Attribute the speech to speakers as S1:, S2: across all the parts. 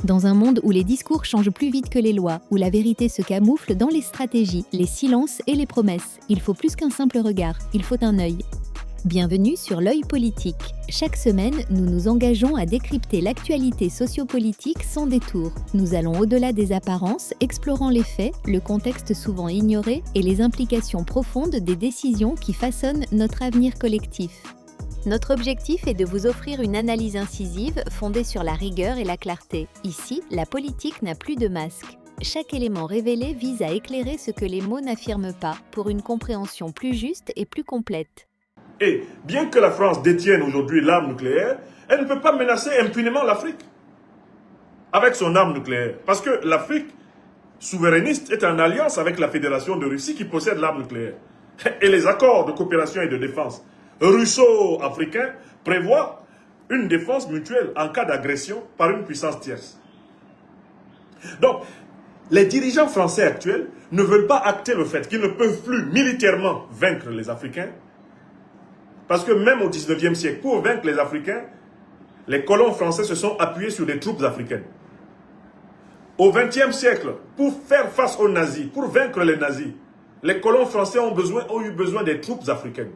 S1: Dans un monde où les discours changent plus vite que les lois, où la vérité se camoufle dans les stratégies, les silences et les promesses, il faut plus qu'un simple regard, il faut un œil. Bienvenue sur l'œil politique. Chaque semaine, nous nous engageons à décrypter l'actualité sociopolitique sans détour. Nous allons au-delà des apparences, explorant les faits, le contexte souvent ignoré et les implications profondes des décisions qui façonnent notre avenir collectif. Notre objectif est de vous offrir une analyse incisive fondée sur la rigueur et la clarté. Ici, la politique n'a plus de masque. Chaque élément révélé vise à éclairer ce que les mots n'affirment pas, pour une compréhension plus juste et plus complète.
S2: Et bien que la France détienne aujourd'hui l'arme nucléaire, elle ne peut pas menacer impunément l'Afrique avec son arme nucléaire. Parce que l'Afrique souverainiste est en alliance avec la Fédération de Russie qui possède l'arme nucléaire. Et les accords de coopération et de défense russo-africains prévoient une défense mutuelle en cas d'agression par une puissance tierce. Donc, les dirigeants français actuels ne veulent pas acter le fait qu'ils ne peuvent plus militairement vaincre les Africains. Parce que même au 19e siècle, pour vaincre les Africains, les colons français se sont appuyés sur des troupes africaines. Au 20e siècle, pour faire face aux nazis, pour vaincre les nazis, les colons français ont eu besoin des troupes africaines.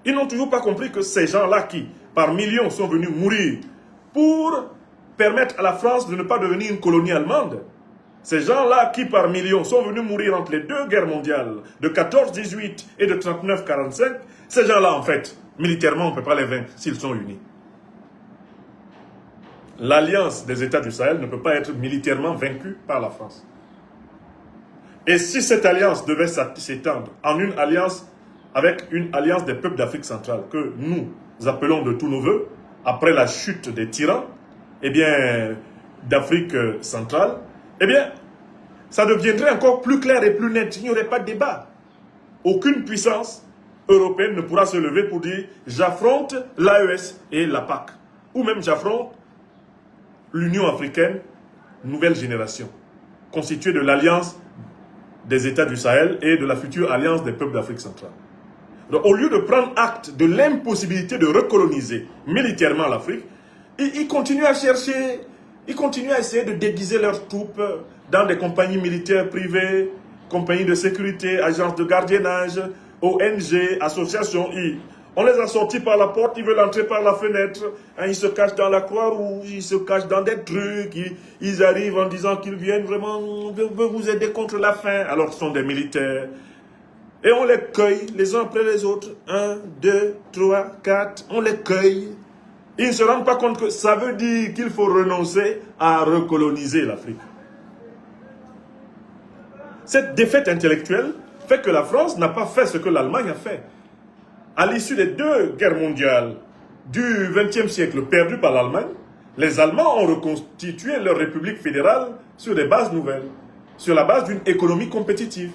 S2: Ils n'ont toujours pas compris que ces gens-là qui, par millions, sont venus mourir pour permettre à la France de ne pas devenir une colonie allemande. Ces gens-là qui, par millions, sont venus mourir entre les deux guerres mondiales, de 14-18 et de 39-45, ces gens-là, en fait, militairement, on ne peut pas les vaincre s'ils sont unis. L'alliance des États du Sahel ne peut pas être militairement vaincue par la France. Et si cette alliance devait s'étendre en une alliance avec une alliance des peuples d'Afrique centrale, que nous appelons de tous nos voeux, après la chute des tyrans, eh bien, d'Afrique centrale, eh bien, ça deviendrait encore plus clair et plus net. Il n'y aurait pas de débat. Aucune puissance européenne ne pourra se lever pour dire « j'affronte l'AES et la PAC » ou même « j'affronte l'Union africaine nouvelle génération » constituée de l'alliance des États du Sahel et de la future alliance des peuples d'Afrique centrale. Donc, au lieu de prendre acte de l'impossibilité de recoloniser militairement l'Afrique, ils continuent à chercher, ils continuent à essayer de déguiser leurs troupes dans des compagnies militaires privées, compagnies de sécurité, agences de gardiennage, ONG, associations. On les a sortis par la porte, ils veulent entrer par la fenêtre. Ils se cachent dans la Croix-Rouge, ils se cachent dans des trucs. Ils arrivent en disant qu'ils viennent vraiment vous aider contre la faim, alors qu'ils sont des militaires. Et on les cueille les uns après les autres. 1, 2, 3, 4, on les cueille. Ils ne se rendent pas compte que ça veut dire qu'il faut renoncer à recoloniser l'Afrique. Cette défaite intellectuelle fait que la France n'a pas fait ce que l'Allemagne a fait. À l'issue des deux guerres mondiales du XXe siècle perdues par l'Allemagne, les Allemands ont reconstitué leur république fédérale sur des bases nouvelles, sur la base d'une économie compétitive,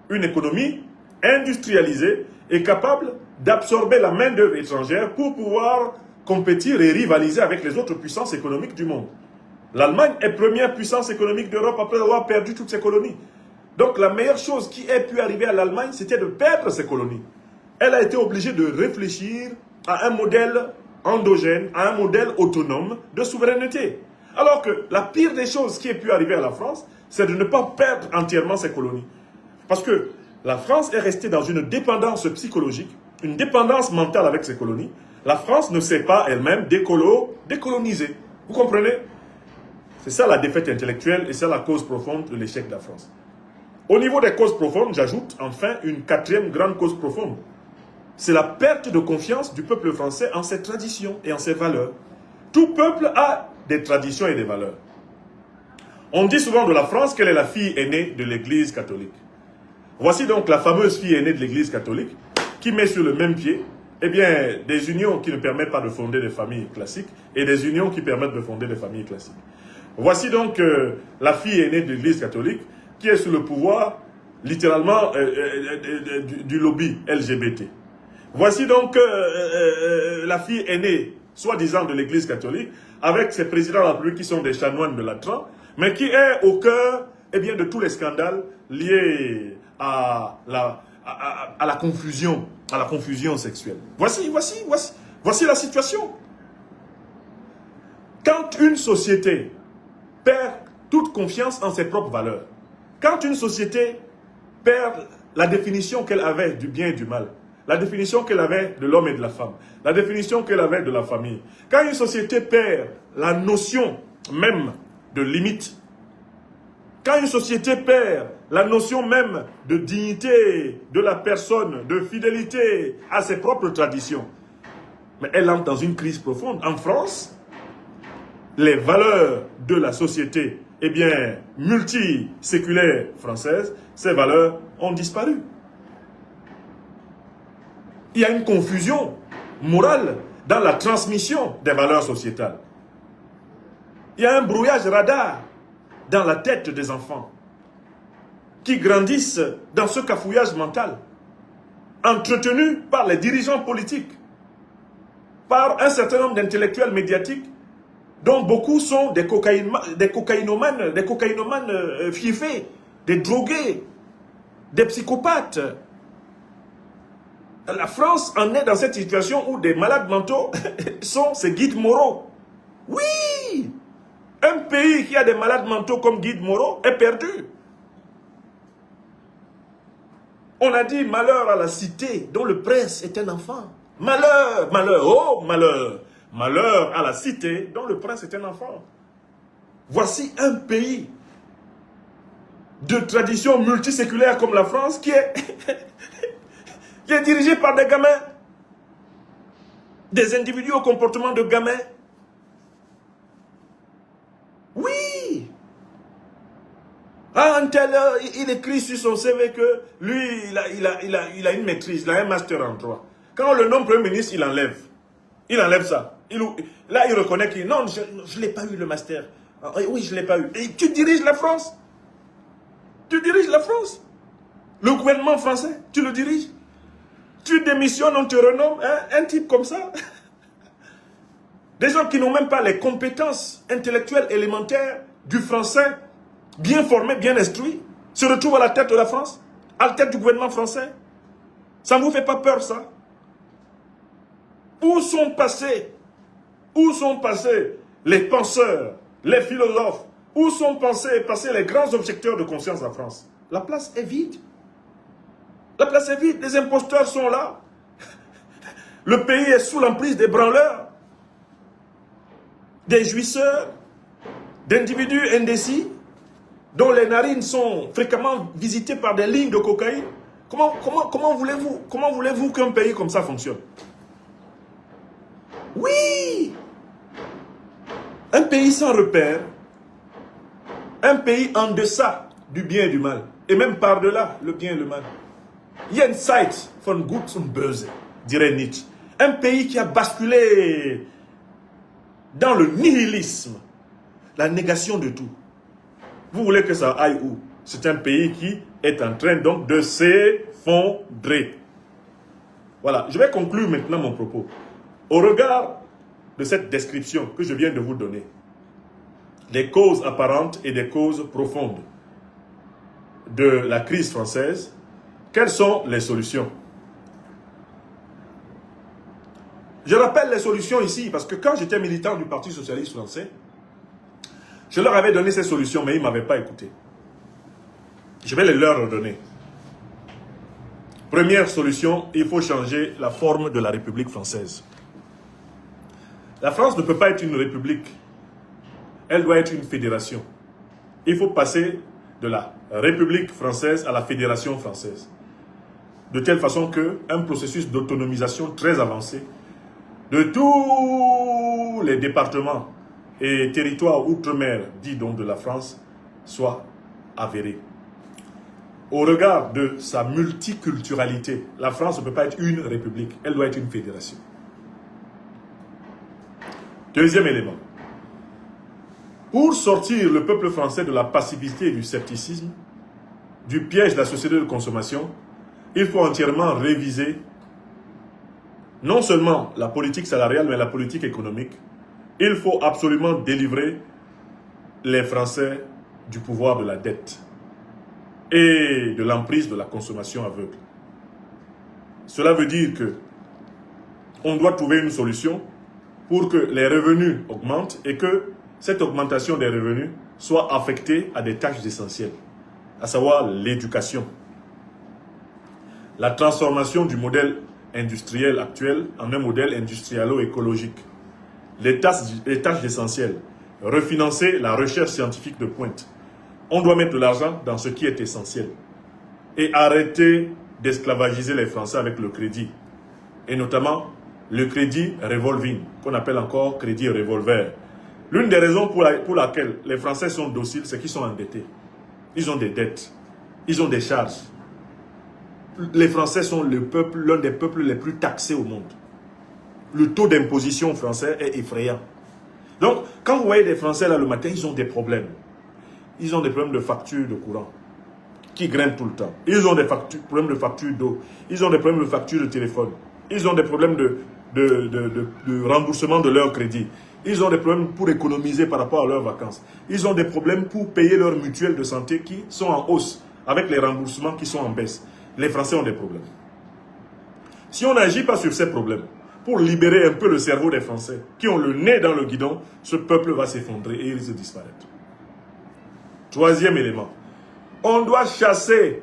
S2: une économie industrialisée et capable d'absorber la main-d'œuvre étrangère pour pouvoir compétir et rivaliser avec les autres puissances économiques du monde. L'Allemagne est première puissance économique d'Europe après avoir perdu toutes ses colonies. Donc la meilleure chose qui ait pu arriver à l'Allemagne, c'était de perdre ses colonies. Elle a été obligée de réfléchir à un modèle endogène, à un modèle autonome de souveraineté. Alors que la pire des choses qui ait pu arriver à la France, c'est de ne pas perdre entièrement ses colonies. Parce que la France est restée dans une dépendance psychologique, une dépendance mentale avec ses colonies. La France ne sait pas elle-même décoloniser. Vous comprenez? C'est ça la défaite intellectuelle et c'est la cause profonde de l'échec de la France. Au niveau des causes profondes, j'ajoute enfin une quatrième grande cause profonde. C'est la perte de confiance du peuple français en ses traditions et en ses valeurs. Tout peuple a des traditions et des valeurs. On dit souvent de la France qu'elle est la fille aînée de l'Église catholique. Voici donc la fameuse fille aînée de l'Église catholique qui met sur le même pied des unions qui ne permettent pas de fonder des familles classiques et des unions qui permettent de fonder des familles classiques. Voici donc la fille aînée de l'Église catholique qui est sous le pouvoir, littéralement, du lobby LGBT. Voici donc la fille aînée, soi-disant de l'Église catholique, avec ses présidents de la République qui sont des chanoines de Latran, mais qui est au cœur de tous les scandales liés à la confusion sexuelle. Voici la situation. Quand une société perd toute confiance en ses propres valeurs. Quand une société perd la définition qu'elle avait du bien et du mal, la définition qu'elle avait de l'homme et de la femme, la définition qu'elle avait de la famille, quand une société perd la notion même de limite, quand une société perd la notion même de dignité de la personne, de fidélité à ses propres traditions, mais elle entre dans une crise profonde. En France, les valeurs de la société, eh bien, multiséculaire française, ces valeurs ont disparu. Il y a une confusion morale dans la transmission des valeurs sociétales. Il y a un brouillage radar dans la tête des enfants qui grandissent dans ce cafouillage mental, entretenu par les dirigeants politiques, par un certain nombre d'intellectuels médiatiques, dont beaucoup sont des cocaïnomanes fiefés, des drogués, des psychopathes. La France en est dans cette situation où des malades mentaux sont ses guides moraux. Oui! Un pays qui a des malades mentaux comme guides moraux est perdu. On a dit malheur à la cité dont le prince est un enfant. Malheur, malheur, oh malheur. Malheur à la cité dont le prince est un enfant. Voici un pays de tradition multiséculaire comme la France qui est, qui est dirigé par des gamins, des individus au comportement de gamins. Oui! Ah, un tel, il écrit sur son CV que lui, il a une maîtrise, il a un master en droit. Quand on le nomme Premier ministre, il enlève. Il enlève ça. Là, il reconnaît qu'il... Non, je n'ai pas eu le master. Ah, oui, je ne l'ai pas eu. Et tu diriges la France. Tu diriges la France. Le gouvernement français, tu le diriges. Tu démissionnes, on te renomme. Hein, un type comme ça. Des gens qui n'ont même pas les compétences intellectuelles élémentaires du français, bien formés, bien instruits, se retrouvent à la tête de la France, à la tête du gouvernement français. Ça ne vous fait pas peur, ça? Où sont passés les penseurs, les philosophes? Où sont passés les grands objecteurs de conscience en France? La place est vide. La place est vide. Les imposteurs sont là. Le pays est sous l'emprise des branleurs, des jouisseurs, d'individus indécis, dont les narines sont fréquemment visitées par des lignes de cocaïne. Comment voulez-vous qu'un pays comme ça fonctionne? Oui! Un pays sans repère, un pays en deçà du bien et du mal, et même par-delà le bien et le mal. Jenseits von Gut und Böse, dirait Nietzsche. Un pays qui a basculé dans le nihilisme, la négation de tout. Vous voulez que ça aille où? C'est un pays qui est en train donc de s'effondrer. Voilà, je vais conclure maintenant mon propos. Au regard de cette description que je viens de vous donner, des causes apparentes et des causes profondes de la crise française, quelles sont les solutions? Je rappelle les solutions ici, parce que quand j'étais militant du Parti socialiste français, je leur avais donné ces solutions, mais ils ne m'avaient pas écouté. Je vais les leur redonner. Première solution, il faut changer la forme de la République française. La France ne peut pas être une république. Elle doit être une fédération. Il faut passer de la République française à la Fédération française. De telle façon qu'un processus d'autonomisation très avancé de tous les départements et territoires outre-mer, dits donc de la France, soit avéré. Au regard de sa multiculturalité, la France ne peut pas être une république, elle doit être une fédération. Deuxième élément. Pour sortir le peuple français de la passivité et du scepticisme, du piège de la société de consommation, il faut entièrement réviser non seulement la politique salariale, mais la politique économique. Il faut absolument délivrer les Français du pouvoir de la dette et de l'emprise de la consommation aveugle. Cela veut dire que on doit trouver une solution pour que les revenus augmentent et que cette augmentation des revenus soient affectés à des tâches essentielles, à savoir l'éducation, la transformation du modèle industriel actuel en un modèle industrialo-écologique, les tâches essentielles, refinancer la recherche scientifique de pointe. On doit mettre de l'argent dans ce qui est essentiel et arrêter d'esclavagiser les Français avec le crédit, et notamment le crédit revolving, qu'on appelle encore crédit revolver. L'une des raisons pour laquelle les Français sont dociles, c'est qu'ils sont endettés. Ils ont des dettes, ils ont des charges. Les Français sont l'un des peuples les plus taxés au monde. Le taux d'imposition français est effrayant. Donc, quand vous voyez des Français là le matin, ils ont des problèmes. Ils ont des problèmes de facture de courant qui grimpent tout le temps. Ils ont des problèmes de facture d'eau. Ils ont des problèmes de facture de téléphone. Ils ont des problèmes de remboursement de leur crédit. Ils ont des problèmes pour économiser par rapport à leurs vacances. Ils ont des problèmes pour payer leurs mutuelles de santé qui sont en hausse avec les remboursements qui sont en baisse. Les Français ont des problèmes. Si on n'agit pas sur ces problèmes, pour libérer un peu le cerveau des Français qui ont le nez dans le guidon, ce peuple va s'effondrer et il risque de disparaître. Troisième élément, on doit chasser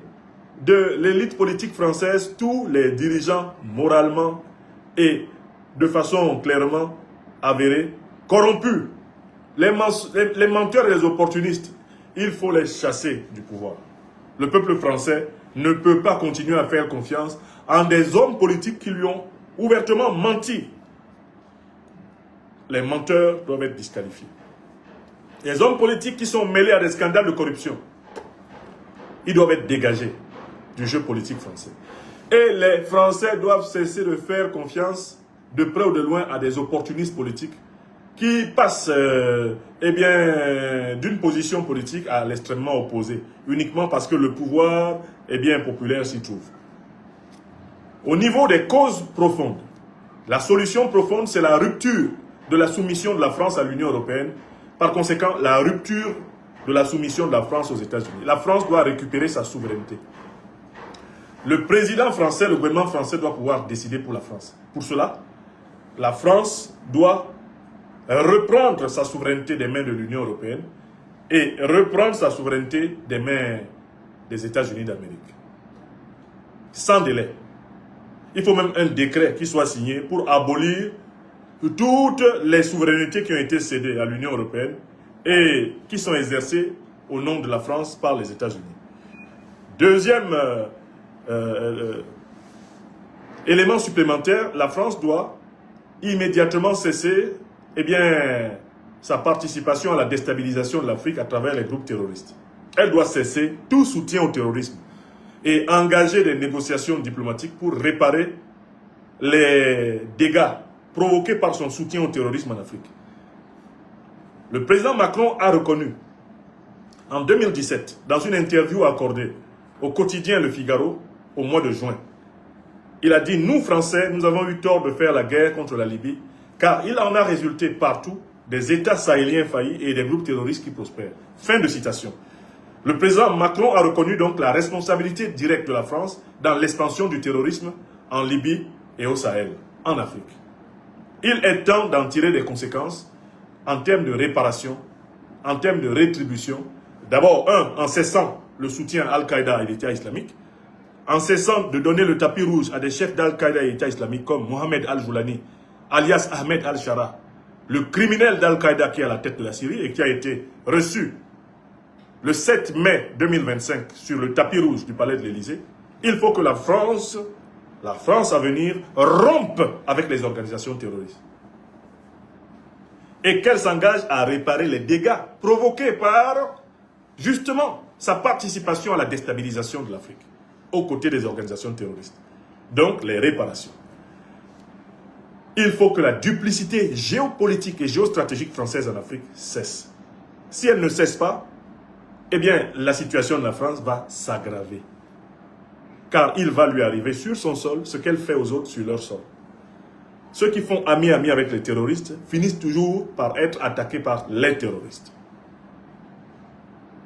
S2: de l'élite politique française tous les dirigeants moralement et de façon clairement avérée, corrompus. Les menteurs et les opportunistes, il faut les chasser du pouvoir. Le peuple français ne peut pas continuer à faire confiance en des hommes politiques qui lui ont ouvertement menti. Les menteurs doivent être disqualifiés. Les hommes politiques qui sont mêlés à des scandales de corruption, ils doivent être dégagés du jeu politique français. Et les Français doivent cesser de faire confiance de près ou de loin à des opportunistes politiques qui passent d'une position politique à l'extrêmement opposé, uniquement parce que le pouvoir populaire s'y trouve. Au niveau des causes profondes, la solution profonde, c'est la rupture de la soumission de la France à l'Union européenne. Par conséquent, la rupture de la soumission de la France aux États-Unis. La France doit récupérer sa souveraineté. Le président français, le gouvernement français doit pouvoir décider pour la France. Pour cela, la France doit reprendre sa souveraineté des mains de l'Union européenne et reprendre sa souveraineté des mains des États-Unis d'Amérique. Sans délai. Il faut même un décret qui soit signé pour abolir toutes les souverainetés qui ont été cédées à l'Union européenne et qui sont exercées au nom de la France par les États-Unis. Deuxième élément supplémentaire, la France doit immédiatement cesser sa participation à la déstabilisation de l'Afrique à travers les groupes terroristes. Elle doit cesser tout soutien au terrorisme et engager des négociations diplomatiques pour réparer les dégâts provoqués par son soutien au terrorisme en Afrique. Le président Macron a reconnu en 2017, dans une interview accordée au quotidien Le Figaro au mois de juin, il a dit « Nous, Français, nous avons eu tort de faire la guerre contre la Libye, car il en a résulté partout des États sahéliens faillis et des groupes terroristes qui prospèrent. » Fin de citation. Le président Macron a reconnu donc la responsabilité directe de la France dans l'expansion du terrorisme en Libye et au Sahel, en Afrique. Il est temps d'en tirer des conséquences en termes de réparation, en termes de rétribution. D'abord, en cessant le soutien à Al-Qaïda et l'État islamique, en cessant de donner le tapis rouge à des chefs d'Al-Qaïda et l'État islamique comme Mohamed Al-Joulani, alias Ahmed Al-Shara, le criminel d'Al-Qaïda qui est à la tête de la Syrie et qui a été reçu le 7 mai 2025 sur le tapis rouge du palais de l'Élysée. Il faut que la France à venir, rompe avec les organisations terroristes. Et qu'elle s'engage à réparer les dégâts provoqués par, justement, sa participation à la déstabilisation de l'Afrique, aux côtés des organisations terroristes. Donc, les réparations. Il faut que la duplicité géopolitique et géostratégique française en Afrique cesse. Si elle ne cesse pas, la situation de la France va s'aggraver. Car il va lui arriver sur son sol ce qu'elle fait aux autres sur leur sol. Ceux qui font ami avec les terroristes finissent toujours par être attaqués par les terroristes.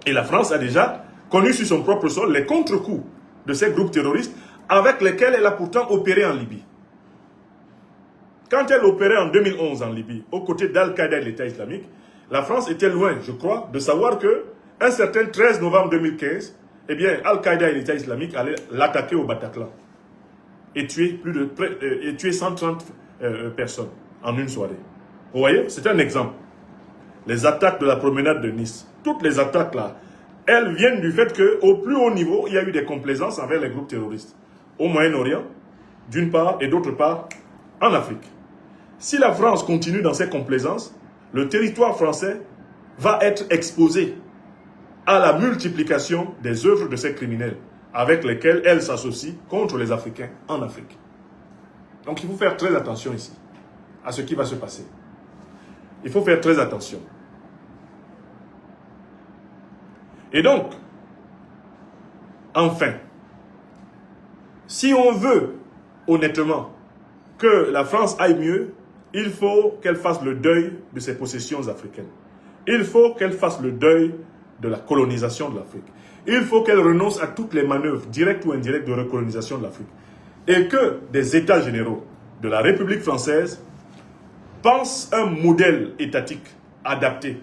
S2: Et la France a déjà connu sur son propre sol les contre-coups de ces groupes terroristes avec lesquels elle a pourtant opéré en Libye. Quand elle opérait en 2011 en Libye, aux côtés d'Al-Qaïda et de l'État islamique, la France était loin, je crois, de savoir que un certain 13 novembre 2015, eh bien, Al-Qaïda et l'État islamique allaient l'attaquer au Bataclan et tuer, et tuer 130 personnes en une soirée. Vous voyez, c'est un exemple. Les attaques de la promenade de Nice, toutes les attaques là, elles viennent du fait qu'au plus haut niveau, il y a eu des complaisances envers les groupes terroristes. Au Moyen-Orient, d'une part, et d'autre part, en Afrique. Si la France continue dans ses complaisances, le territoire français va être exposé à la multiplication des œuvres de ces criminels avec lesquels elle s'associe contre les Africains en Afrique. Donc il faut faire très attention ici à ce qui va se passer. Il faut faire très attention. Et donc, enfin, si on veut honnêtement que la France aille mieux, il faut qu'elle fasse le deuil de ses possessions africaines. Il faut qu'elle fasse le deuil de la colonisation de l'Afrique. Il faut qu'elle renonce à toutes les manœuvres, directes ou indirectes, de recolonisation de l'Afrique. Et que des États généraux de la République française pensent un modèle étatique adapté.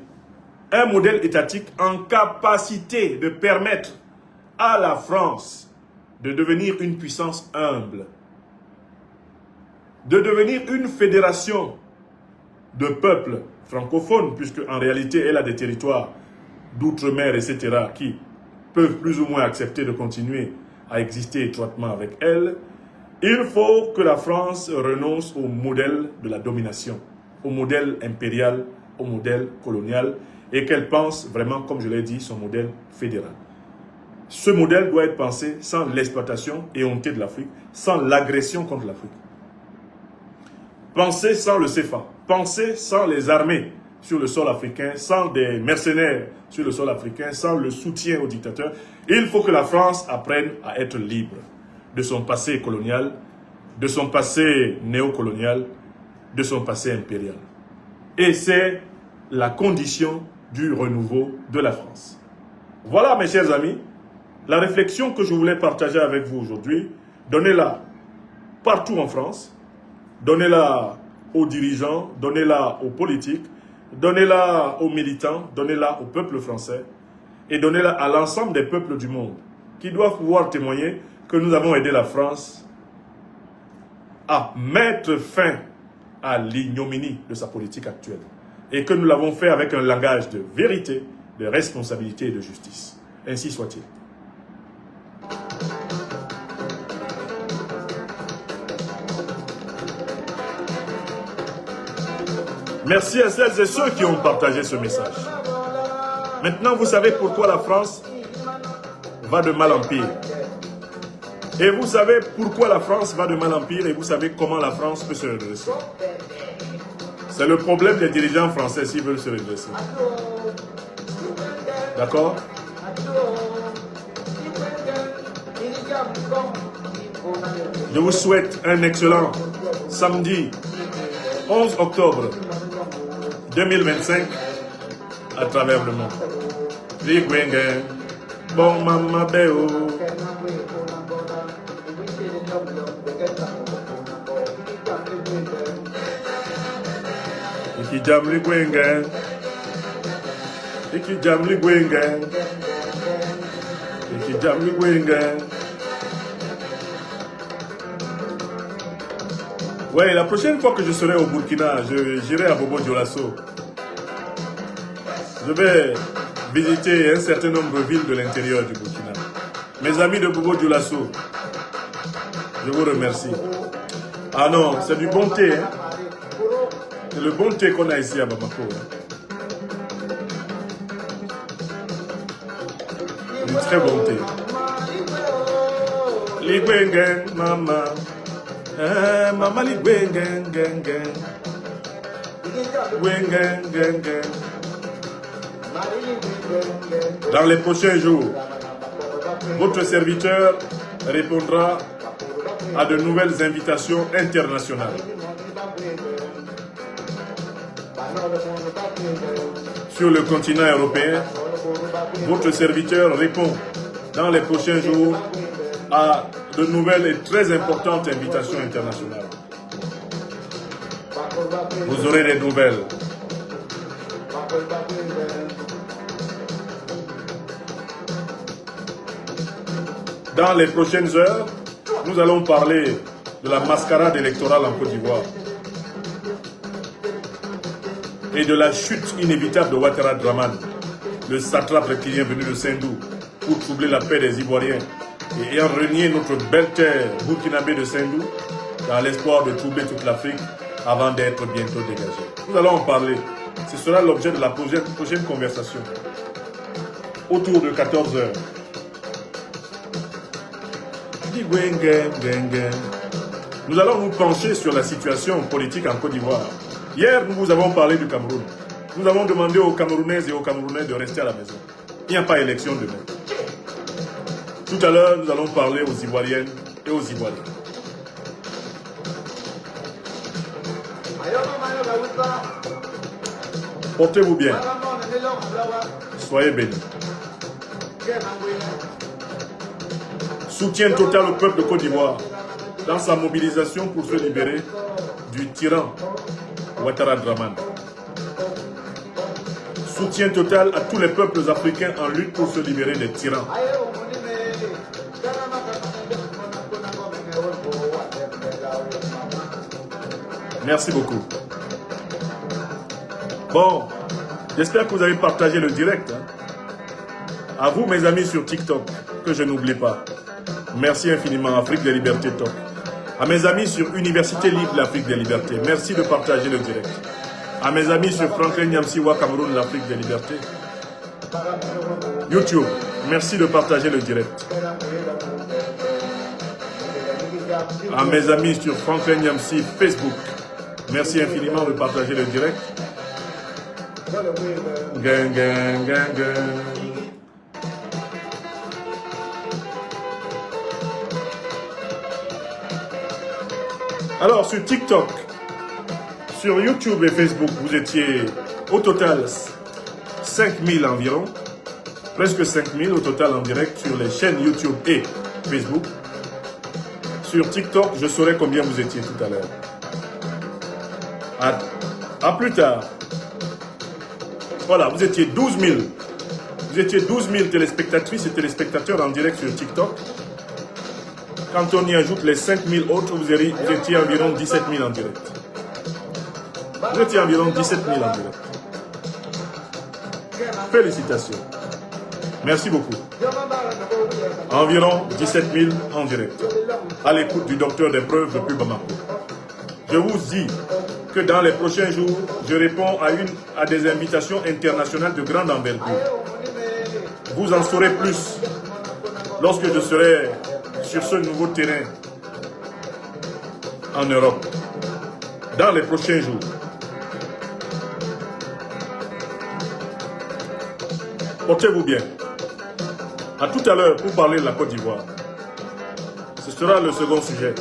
S2: Un modèle étatique en capacité de permettre à la France de devenir une puissance humble, de devenir une fédération de peuples francophones, puisque en réalité elle a des territoires d'outre-mer, etc., qui peuvent plus ou moins accepter de continuer à exister étroitement avec elle. Il faut que la France renonce au modèle de la domination, au modèle impérial, au modèle colonial, et qu'elle pense vraiment, comme je l'ai dit, son modèle fédéral. Ce modèle doit être pensé sans l'exploitation éhontée de l'Afrique, sans l'agression contre l'Afrique. Penser sans le CFA, penser sans les armées sur le sol africain, sans des mercenaires sur le sol africain, sans le soutien aux dictateurs. Il faut que la France apprenne à être libre de son passé colonial, de son passé néocolonial, de son passé impérial. Et c'est la condition du renouveau de la France. Voilà, mes chers amis, la réflexion que je voulais partager avec vous aujourd'hui. Donnez-la partout en France, donnez-la aux dirigeants, donnez-la aux politiques, donnez-la aux militants, donnez-la au peuple français et donnez-la à l'ensemble des peuples du monde qui doivent pouvoir témoigner que nous avons aidé la France à mettre fin à l'ignominie de sa politique actuelle et que nous l'avons fait avec un langage de vérité, de responsabilité et de justice. Ainsi soit-il. Merci à celles et ceux qui ont partagé ce message. Maintenant, vous savez pourquoi la France va de mal en pire. Et vous savez pourquoi la France va de mal en pire et vous savez comment la France peut se redresser. C'est le problème des dirigeants français s'ils veulent se redresser. D'accord? Je vous souhaite un excellent samedi 11 octobre 2025 à travers le monde. Ligwenge, bon mama beo. Iki jam ligwenge. Iki jam ligwenge. Iki jam ligwenge. Ouais, la prochaine fois que je serai au Burkina, j'irai à Bobo Dioulasso. Je vais visiter un certain nombre de villes de l'intérieur du Burkina. Mes amis de Bobo Dioulasso, je vous remercie. Ah non, c'est du bon thé. Hein? C'est le bon thé qu'on a ici à Bamako. Hein? Du très bon thé. Ligwengen, maman. Maman ligwengen, gen, gen. Wengen, gen, gen. Dans les prochains jours, votre serviteur répondra à de nouvelles invitations internationales. Sur le continent européen, votre serviteur répond dans les prochains jours à de nouvelles et très importantes invitations internationales. Vous aurez des nouvelles. Dans les prochaines heures, nous allons parler de la mascarade électorale en Côte d'Ivoire et de la chute inévitable de Ouattara Draman, le satrape qui est venu de Sendou pour troubler la paix des Ivoiriens et ayant renié notre belle terre burkinabé de Sendou dans l'espoir de troubler toute l'Afrique avant d'être bientôt dégagé. Nous allons en parler. Ce sera l'objet de la prochaine conversation autour de 14 heures. Nous allons nous pencher sur la situation politique en Côte d'Ivoire. Hier, nous vous avons parlé du Cameroun. Nous avons demandé aux Camerounaises et aux Camerounais de rester à la maison. Il n'y a pas élection demain. Tout à l'heure, nous allons parler aux Ivoiriennes et aux Ivoiriens. Portez-vous bien. Soyez bénis. Soutien total au peuple de Côte d'Ivoire dans sa mobilisation pour se libérer du tyran Ouattara Draman. Soutien total à tous les peuples africains en lutte pour se libérer des tyrans. Merci beaucoup. Bon, j'espère que vous avez partagé le direct. À vous, mes amis sur TikTok, que je n'oublie pas. Merci infiniment, Afrique des Libertés Top. À mes amis sur Université Libre de l'Afrique des Libertés, merci de partager le direct. À mes amis sur Franklin Nyamsiwa Cameroun, l'Afrique des Libertés. YouTube, merci de partager le direct. À mes amis sur Franklin Nyamsi Facebook, merci infiniment de partager le direct. Gang, gang, gang, gang. Alors, sur TikTok, sur YouTube et Facebook, vous étiez au total 5000 environ, presque 5000 au total en direct sur les chaînes YouTube et Facebook. Sur TikTok, je saurai combien vous étiez tout à l'heure. À plus tard. Voilà, vous étiez 12 000. Vous étiez 12 000 téléspectatrices et téléspectateurs en direct sur TikTok. Quand on y ajoute les 5000 autres, vous étiez environ 17 000 en direct. Vous étiez environ 17 000 en direct. Félicitations. Merci beaucoup. Environ 17 000 en direct. À l'écoute du docteur des preuves depuis Bamako. Je vous dis que dans les prochains jours, je réponds à des invitations internationales de grande envergure. Vous en saurez plus lorsque je serai sur ce nouveau terrain en Europe, dans les prochains jours. Portez-vous bien. À tout à l'heure pour parler de la Côte d'Ivoire. Ce sera le second sujet.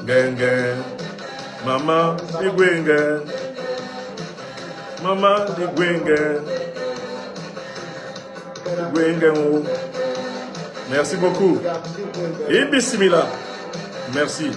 S2: Gang, gang. Maman, digwenga. Maman, digwenga. Digwenga. Merci beaucoup. Et bismillah. Merci.